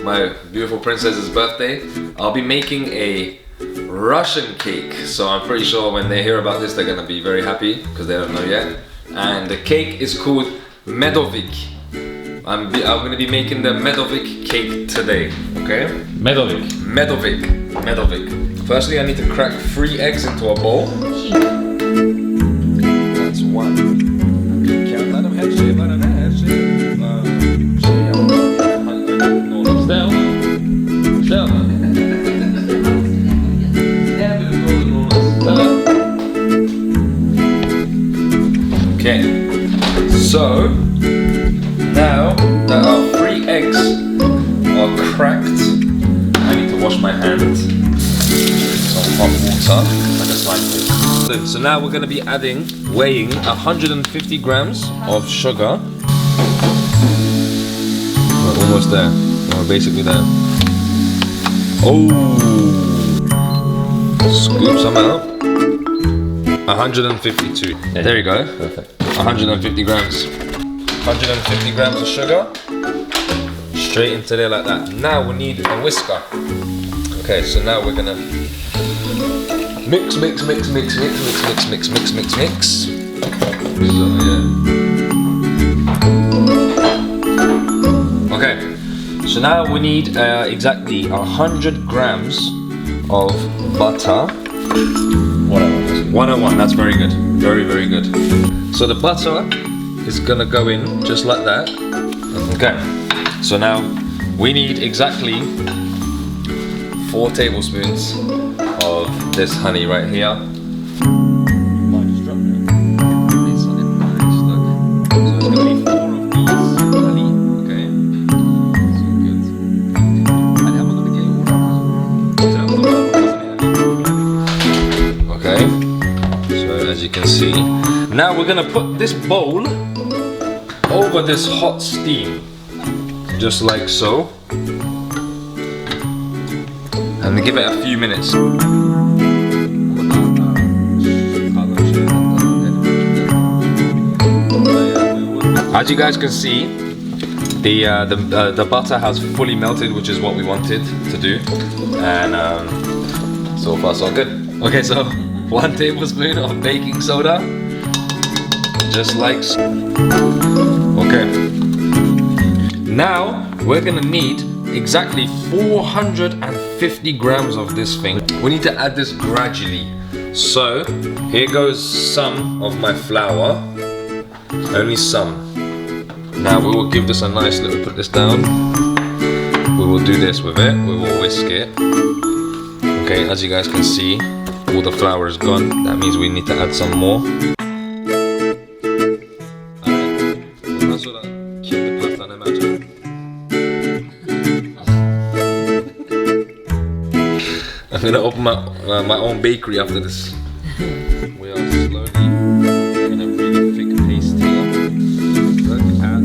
my beautiful princess's birthday, I'll be making a Russian cake. So I'm pretty sure when they hear about this, they're gonna be very happy because they don't know yet. And the cake is called Medovik. I'm gonna be making the Medovik cake today, okay? Medovik. Medovik. Firstly, I need to crack 3 eggs into a bowl. That's 1. Okay, so now that our 3 eggs are cracked, I need to wash my hands. Some hot water, like a slime ball. So now we're going to be weighing 150 grams of sugar. We're almost there. We're basically there. Oh! Scoop some out. 152. Yeah, there you go. Perfect. 150 grams. 150 grams of sugar. Straight into there like that. Now we need a whisker. Okay, so now we're gonna mix. Okay, so now we need exactly 100 grams of butter. 101, that's very good. Very good. So the butter is gonna go in just like that. Okay, so now we need exactly 4 tablespoons of this honey right here. As you can see, now we're gonna put this bowl over this hot steam, just like so, and give it a few minutes. As you guys can see, the butter has fully melted, which is what we wanted to do, and so far so good. Okay, so 1 tablespoon of baking soda, just like so. Okay. Now we're gonna need exactly 450 grams of this thing. We need to add this gradually. So here goes some of my flour, only some. Now we will give this a nice little, put this down. We will do this with it, we will whisk it. Okay, as you guys can see, all the flour is gone. That means we need to add some more. I'm gonna open my own bakery after this. We are slowly getting a really thick paste here. Look at that.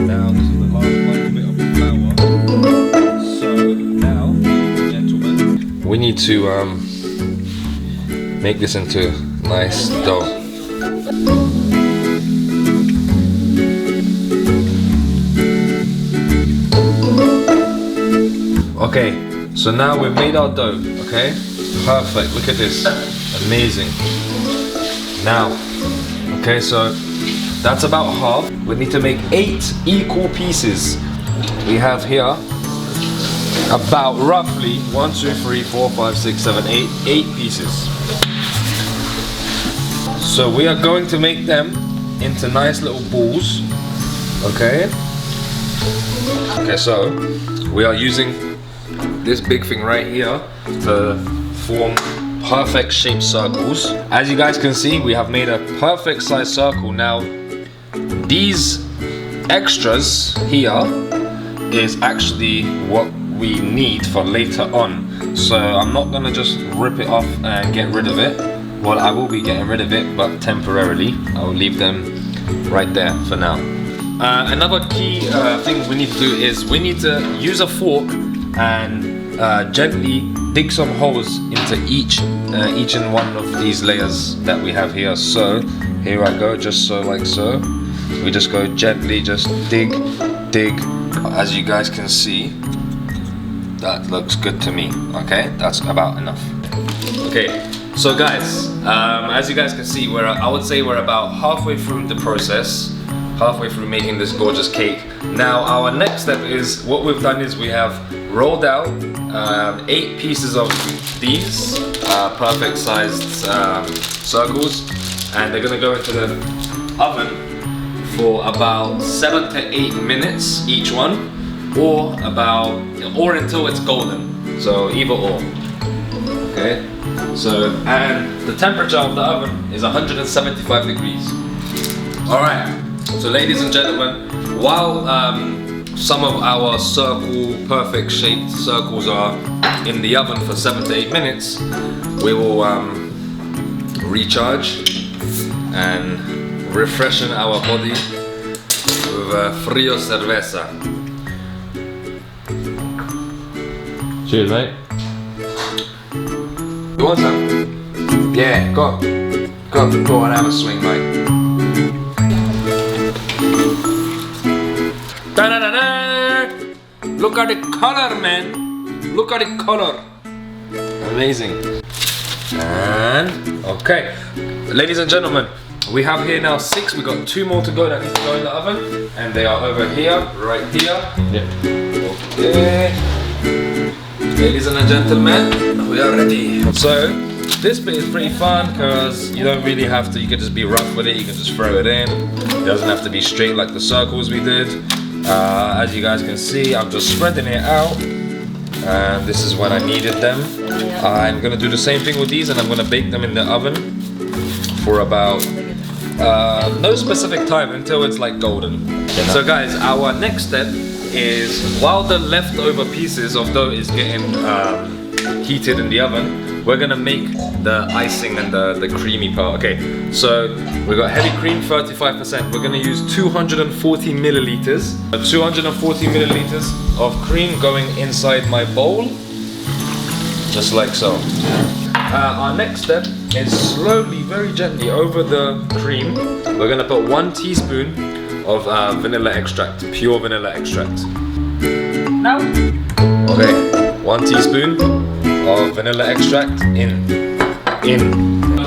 Now this is the last little bit of the flour. So now, ladies and gentlemen, we need to make this into nice dough. Okay, so now we've made our dough, okay? Perfect, look at this, amazing. Now, okay, so that's about half. We need to make 8 equal pieces. We have here about roughly 1, 2, 3, 4, 5, 6, 7, 8 pieces. So we are going to make them into nice little balls, okay? Okay, so we are using this big thing right here to form perfect shaped circles. As you guys can see, we have made a perfect size circle. Now, these extras here is actually what we need for later on. So I'm not gonna just rip it off and get rid of it. Well, I will be getting rid of it, but temporarily. I will leave them right there for now. Another key thing we need to do is we need to use a fork and gently dig some holes into each and one of these layers that we have here. So here I go, just so like so. We just go gently, just dig, dig, As you guys can see, that looks good to me. Okay, that's about enough. Okay, so guys, as you guys can see, I would say we're about halfway through the process, halfway through making this gorgeous cake. Now our next step is, what we've done is we have rolled out 8 pieces of these perfect sized circles, and they're gonna go into the oven for about 7 to 8 minutes each one, or until it's golden. So either or. Okay. So, and the temperature of the oven is 175 degrees. All right. So, ladies and gentlemen, while some of our perfect shaped circles are in the oven for 7 to 8 minutes, we will recharge and refreshen our body with frio cerveza. Cheers, mate. You want some? Yeah, go and have a swing, mate. Da-da-da-da! Look at the color, man. Look at the color. Amazing. And okay, ladies and gentlemen, we have here now 6. We got 2 more to go that need to go in the oven, and they are over here, right here. Yeah. Okay. Ladies and gentlemen, we are ready. So this bit is pretty fun because you don't really have to. You can just be rough with it. You can just throw it in. It doesn't have to be straight like the circles we did. As you guys can see, I'm just spreading it out, and this is when I needed them. I'm gonna do the same thing with these, and I'm gonna bake them in the oven for about no specific time, until it's like golden. So guys, our next step is, while the leftover pieces of dough is getting heated in the oven, we're gonna make the icing and the creamy part. Okay, so we got heavy cream, 35%. We're gonna use 240 milliliters. 240 milliliters of cream going inside my bowl, just like so. Our next step is slowly, very gently over the cream, we're gonna put 1 teaspoon of vanilla extract, pure vanilla extract. No. Okay, 1 teaspoon of vanilla extract in.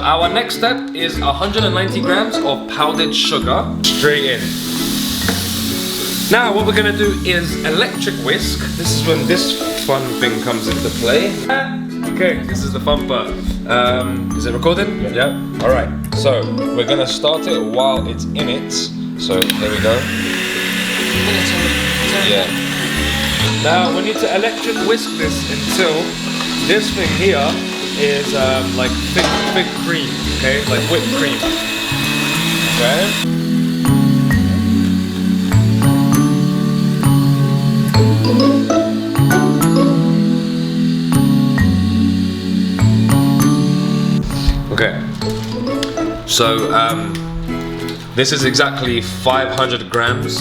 Our next step is 190 grams of powdered sugar straight in. Now what we're gonna do is electric whisk. This is when this fun thing comes into play. Okay, this is the fun part. Is it recording? Yeah. All right. So we're gonna start it while it's in it. So here we go. Yeah. Now we need to electric whisk this until this thing here is like thick cream. Okay, like whipped cream. Okay. Okay, so this is exactly 500 grams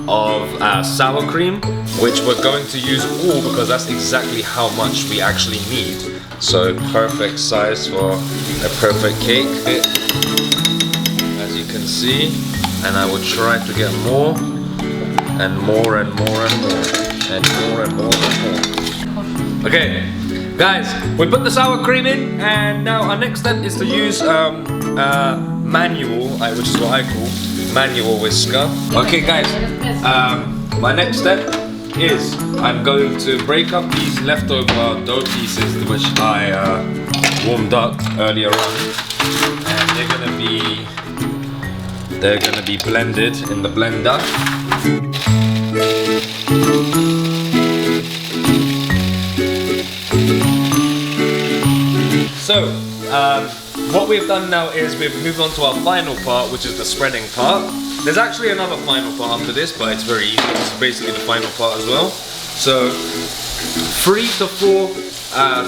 of sour cream, which we're going to use all because that's exactly how much we actually need. So perfect size for a perfect cake, as you can see, and I will try to get more and more and more and more and more and more and more. Okay. Guys, we put the sour cream in, and now our next step is to use manual, which is what I call manual whisker. Okay guys, my next step is I'm going to break up these leftover dough pieces which I warmed up earlier on, and they're gonna be blended in the blender. So, what we've done now is we've moved on to our final part, which is the spreading part. There's actually another final part after this, but it's very easy. It's basically the final part as well. So, 3 to 4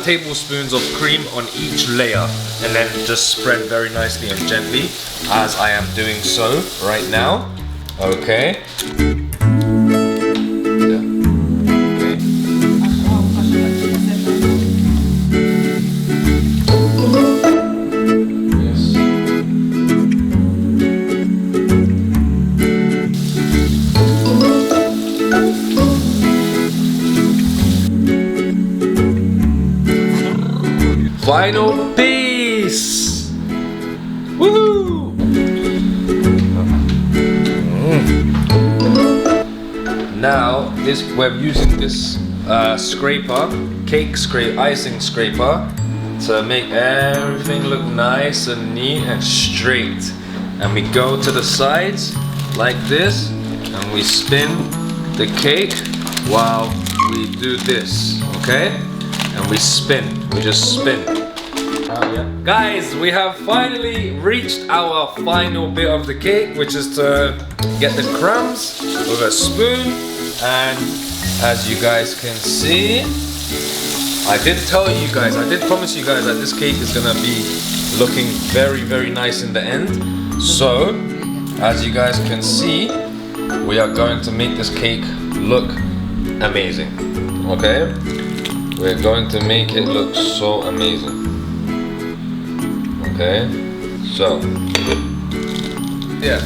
tablespoons of cream on each layer, and then just spread very nicely and gently, as I am doing so right now. Okay. final piece. Woohoo! Now we're using this scraper, icing scraper, to make everything look nice and neat and straight. And we go to the sides like this, and we spin the cake while we do this, okay? And we just spin. Guys, we have finally reached our final bit of the cake, which is to get the crumbs with a spoon. And as you guys can see, I did promise you guys that this cake is gonna be looking very, very nice in the end. So, as you guys can see, we are going to make this cake look amazing, okay? We're going to make it look so amazing. Okay, so yeah,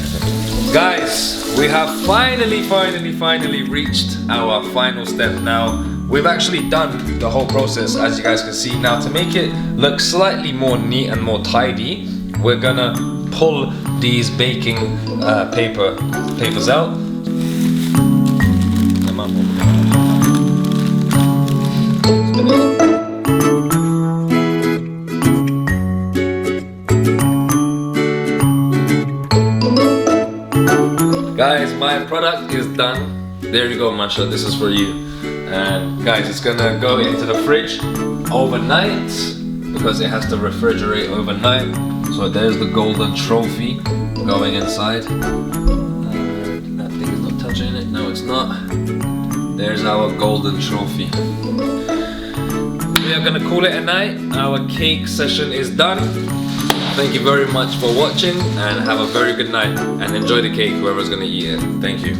guys, we have finally reached our final step. Now we've actually done the whole process, as you guys can see. Now, to make it look slightly more neat and more tidy, we're gonna pull these baking papers out. Guys, my product is done. There you go, Masha, this is for you. And guys, it's gonna go into the fridge overnight because it has to refrigerate overnight. So there's the golden trophy going inside. That thing is not touching it. No, it's not. There's our golden trophy. We are gonna call it a night. Our cake session is done. Thank you very much for watching, and have a very good night, and enjoy the cake, whoever's gonna eat it. Thank you.